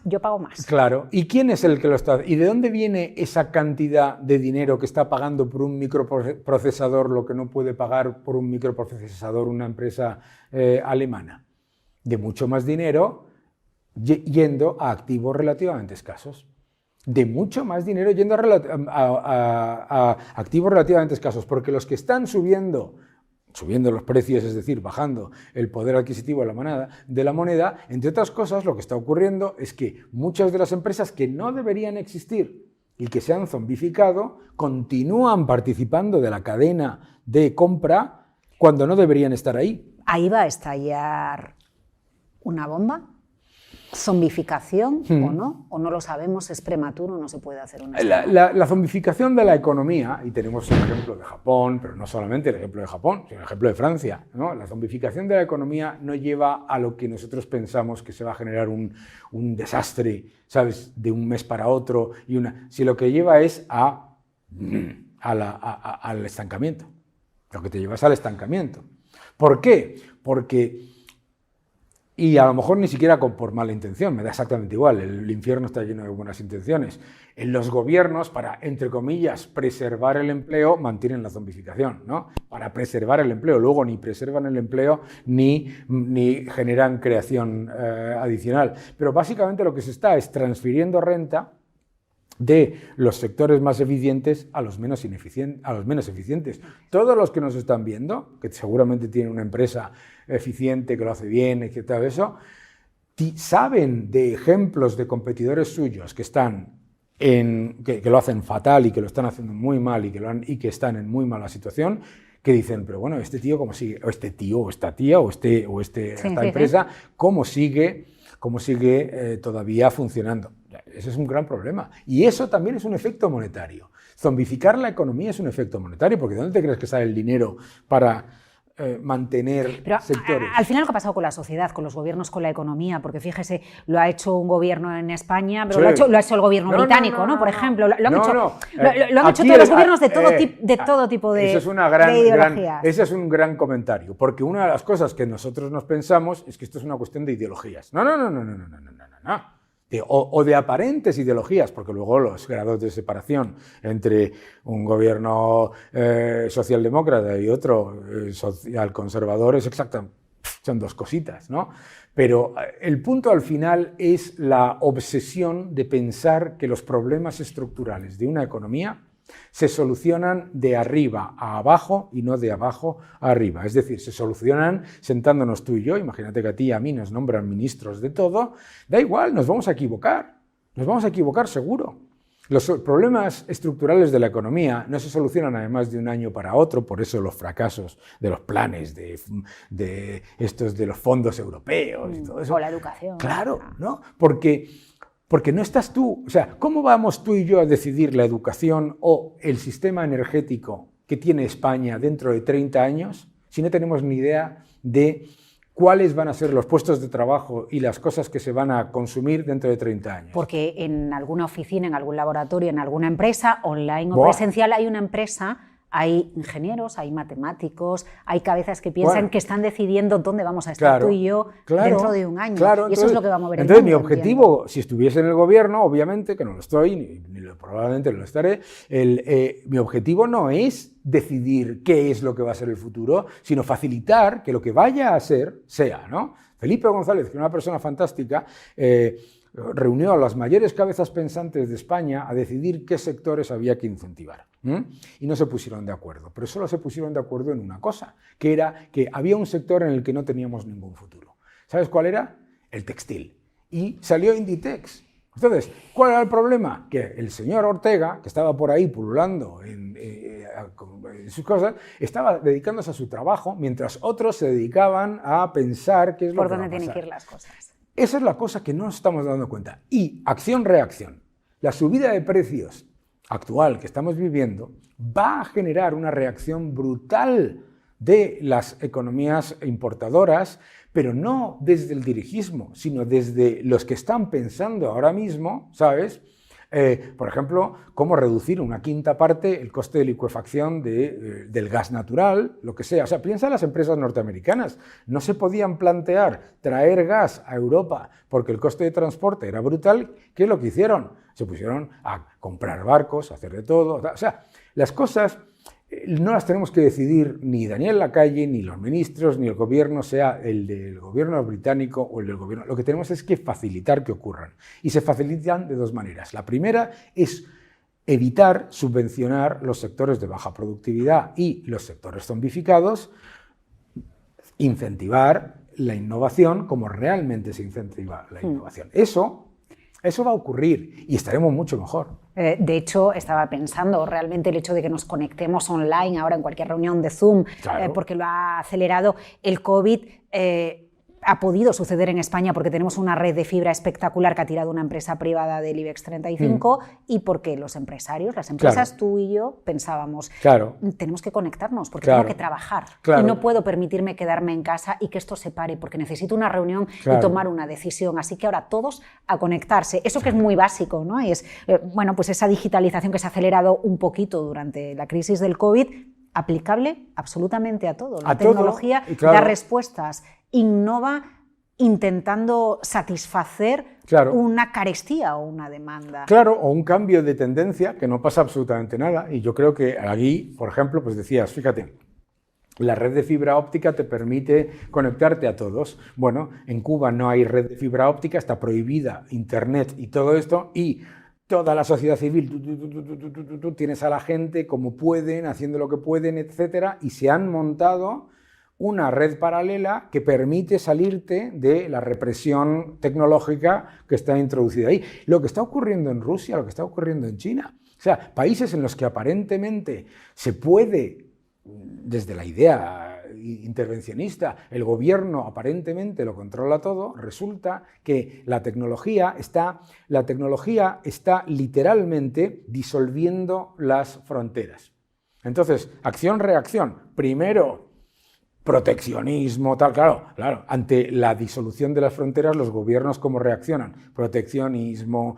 [SPEAKER 1] yo pago más?
[SPEAKER 2] Claro. ¿Y quién es el que lo está? ¿Y de dónde viene esa cantidad de dinero que está pagando por un microprocesador lo que no puede pagar por un microprocesador una empresa alemana? De mucho más dinero yendo a activos relativamente escasos. De mucho más dinero yendo a activos relativamente escasos, porque los que están subiendo los precios, es decir, bajando el poder adquisitivo de la moneda, entre otras cosas, lo que está ocurriendo es que muchas de las empresas que no deberían existir y que se han zombificado, continúan participando de la cadena de compra cuando no deberían estar ahí.
[SPEAKER 1] Ahí va a estallar una bomba. ¿Zombificación o no lo sabemos, es prematuro, no se puede hacer una
[SPEAKER 2] la zombificación de la economía, y tenemos el ejemplo de Japón, pero no solamente el ejemplo de Japón, sino el ejemplo de Francia, ¿no? La zombificación de la economía no lleva a lo que nosotros pensamos que se va a generar un desastre, ¿sabes?, de un mes para otro, si lo que lleva es al estancamiento. Lo que te lleva es al estancamiento. ¿Por qué? Porque... Y a lo mejor ni siquiera por mala intención, me da exactamente igual, el infierno está lleno de buenas intenciones. En los gobiernos, para, entre comillas, preservar el empleo, mantienen la zombificación, ¿no? Para preservar el empleo, luego ni preservan el empleo ni generan creación adicional. Pero básicamente lo que se está es transfiriendo renta de los sectores más eficientes a los menos eficientes. Todos los que nos están viendo, que seguramente tienen una empresa eficiente, que lo hace bien, etc., eso, saben de ejemplos de competidores suyos que están que lo hacen fatal y que lo están haciendo muy mal y que están en muy mala situación, que dicen, pero bueno, este tío cómo sigue, o este tío, o esta tía, esta empresa, ¿cómo sigue todavía funcionando? Ese es un gran problema. Y eso también es un efecto monetario. Zombificar la economía es un efecto monetario, porque ¿dónde te crees que sale el dinero para mantener sectores?
[SPEAKER 1] Al final, lo que ha pasado con la sociedad, con los gobiernos, con la economía, porque fíjese, lo ha hecho un gobierno en España, pero lo ha hecho el gobierno británico, ¿no? Por ejemplo, lo han hecho todos los gobiernos de todo tipo de ideologías.
[SPEAKER 2] Ese es un gran comentario, porque una de las cosas que nosotros nos pensamos es que esto es una cuestión de ideologías. No. O de aparentes ideologías, porque luego los grados de separación entre un gobierno socialdemócrata y otro social conservador es son dos cositas, ¿no? Pero el punto al final es la obsesión de pensar que los problemas estructurales de una economía se solucionan de arriba a abajo y no de abajo a arriba. Es decir, se solucionan sentándonos tú y yo. Imagínate que a ti y a mí nos nombran ministros de todo. Da igual, nos vamos a equivocar seguro. Los problemas estructurales de la economía no se solucionan además de un año para otro, por eso los fracasos de los planes, de los fondos europeos y todo eso.
[SPEAKER 1] O la educación.
[SPEAKER 2] Claro, ¿no? Porque no estás tú, o sea, ¿cómo vamos tú y yo a decidir la educación o el sistema energético que tiene España dentro de 30 años si no tenemos ni idea de cuáles van a ser los puestos de trabajo y las cosas que se van a consumir dentro de 30 años?
[SPEAKER 1] Porque en alguna oficina, en algún laboratorio, en alguna empresa, online o presencial, hay una empresa... Hay ingenieros, hay matemáticos, hay cabezas que piensan que están decidiendo dónde vamos a estar tú y yo dentro de un año. Y eso es lo que vamos a ver.
[SPEAKER 2] Entonces, mi objetivo, si estuviese en el gobierno, obviamente, que no lo estoy, probablemente no lo estaré, mi objetivo no es decidir qué es lo que va a ser el futuro, sino facilitar que lo que vaya a ser, sea, ¿no? Felipe González, que es una persona fantástica, reunió a las mayores cabezas pensantes de España a decidir qué sectores había que incentivar. Y no se pusieron de acuerdo, pero solo se pusieron de acuerdo en una cosa, que era que había un sector en el que no teníamos ningún futuro. ¿Sabes cuál era? El textil. Y salió Inditex. Entonces, ¿cuál era el problema? Que el señor Ortega, que estaba por ahí pululando en sus cosas, estaba dedicándose a su trabajo, mientras otros se dedicaban a pensar qué es lo que va a pasar.
[SPEAKER 1] ¿Por dónde tienen que ir las cosas?
[SPEAKER 2] Esa es la cosa que no nos estamos dando cuenta. Y acción-reacción. La subida de precios actual que estamos viviendo va a generar una reacción brutal de las economías importadoras, pero no desde el dirigismo, sino desde los que están pensando ahora mismo, ¿sabes? Por ejemplo, cómo reducir una quinta parte el coste de licuefacción del gas natural, lo que sea. O sea, piensa en las empresas norteamericanas. No se podían plantear traer gas a Europa porque el coste de transporte era brutal. ¿Qué es lo que hicieron? Se pusieron a comprar barcos, a hacer de todo. O sea, las cosas no las tenemos que decidir ni Daniel Lacalle, ni los ministros, ni el gobierno, sea el del gobierno británico o el del gobierno. Lo que tenemos es que facilitar que ocurran. Y se facilitan de dos maneras. La primera es evitar subvencionar los sectores de baja productividad y los sectores zombificados, incentivar la innovación como realmente se incentiva la innovación. Eso Eso va a ocurrir y estaremos mucho mejor.
[SPEAKER 1] De hecho, estaba pensando realmente el hecho de que nos conectemos online ahora en cualquier reunión de Zoom,
[SPEAKER 2] Claro.
[SPEAKER 1] porque lo ha acelerado el COVID. Ha podido suceder en España porque tenemos una red de fibra espectacular que ha tirado una empresa privada del IBEX 35 y porque los empresarios, las empresas,
[SPEAKER 2] Claro.
[SPEAKER 1] tú y yo, pensábamos,
[SPEAKER 2] Claro.
[SPEAKER 1] tenemos que conectarnos porque
[SPEAKER 2] Claro.
[SPEAKER 1] tengo que trabajar
[SPEAKER 2] Claro.
[SPEAKER 1] y no puedo permitirme quedarme en casa y que esto se pare porque necesito una reunión
[SPEAKER 2] Claro.
[SPEAKER 1] y tomar una decisión. Así que ahora todos a conectarse. Eso que es muy básico, ¿no? Y es, bueno, pues esa digitalización que se ha acelerado un poquito durante la crisis del COVID, aplicable absolutamente a todo. La
[SPEAKER 2] A todo,
[SPEAKER 1] tecnología
[SPEAKER 2] y claro,
[SPEAKER 1] da respuestas, innova intentando satisfacer
[SPEAKER 2] claro,
[SPEAKER 1] una carestía o una demanda.
[SPEAKER 2] Claro, o un cambio de tendencia que no pasa absolutamente nada. Y yo creo que aquí, por ejemplo, pues decías, fíjate, la red de fibra óptica te permite conectarte a todos. Bueno, en Cuba no hay red de fibra óptica, está prohibida Internet y todo esto, y toda la sociedad civil, tú tienes a la gente como pueden, haciendo lo que pueden, etcétera, y se han montado una red paralela que permite salirte de la represión tecnológica que está introducida ahí. Lo que está ocurriendo en Rusia, lo que está ocurriendo en China, o sea, países en los que aparentemente se puede, desde la idea intervencionista, el gobierno aparentemente lo controla todo, resulta que la tecnología está literalmente disolviendo las fronteras. Entonces, acción-reacción. Primero, proteccionismo, tal, claro, ante la disolución de las fronteras, los gobiernos ¿cómo reaccionan? Proteccionismo,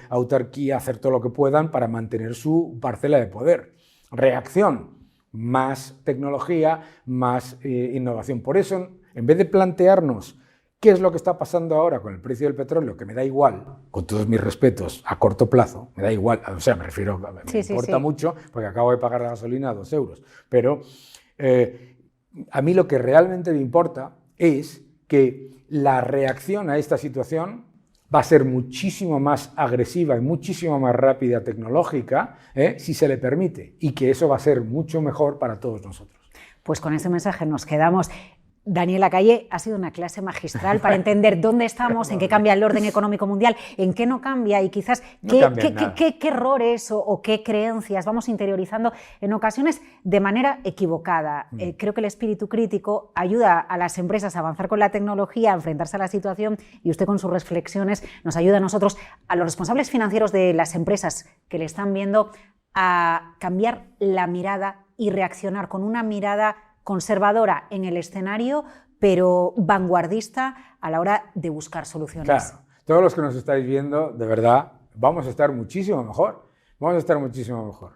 [SPEAKER 2] autarquía, hacer todo lo que puedan para mantener su parcela de poder. Reacción, más tecnología, más innovación. Por eso, en vez de plantearnos qué es lo que está pasando ahora con el precio del petróleo, que me da igual, con todos mis respetos, a corto plazo, me da igual, o sea, me refiero, me importa mucho, porque acabo de pagar la gasolina a 2 euros, pero a mí lo que realmente me importa es que la reacción a esta situación va a ser muchísimo más agresiva y muchísimo más rápida tecnológica, si se le permite, y que eso va a ser mucho mejor para todos nosotros.
[SPEAKER 1] Pues con ese mensaje nos quedamos. Daniel Lacalle, ha sido una clase magistral para entender dónde estamos, en qué cambia el orden económico mundial, en qué no cambia y quizás qué errores o qué creencias vamos interiorizando en ocasiones de manera equivocada. Creo que el espíritu crítico ayuda a las empresas a avanzar con la tecnología, a enfrentarse a la situación, y usted con sus reflexiones nos ayuda a nosotros, a los responsables financieros de las empresas que le están viendo, a cambiar la mirada y reaccionar con una mirada conservadora en el escenario, pero vanguardista a la hora de buscar soluciones.
[SPEAKER 2] Claro, todos los que nos estáis viendo, de verdad, vamos a estar muchísimo mejor. Vamos a estar muchísimo mejor.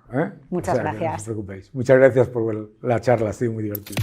[SPEAKER 1] Muchas gracias.
[SPEAKER 2] No os preocupéis. Muchas gracias por la charla, ha sido muy divertido.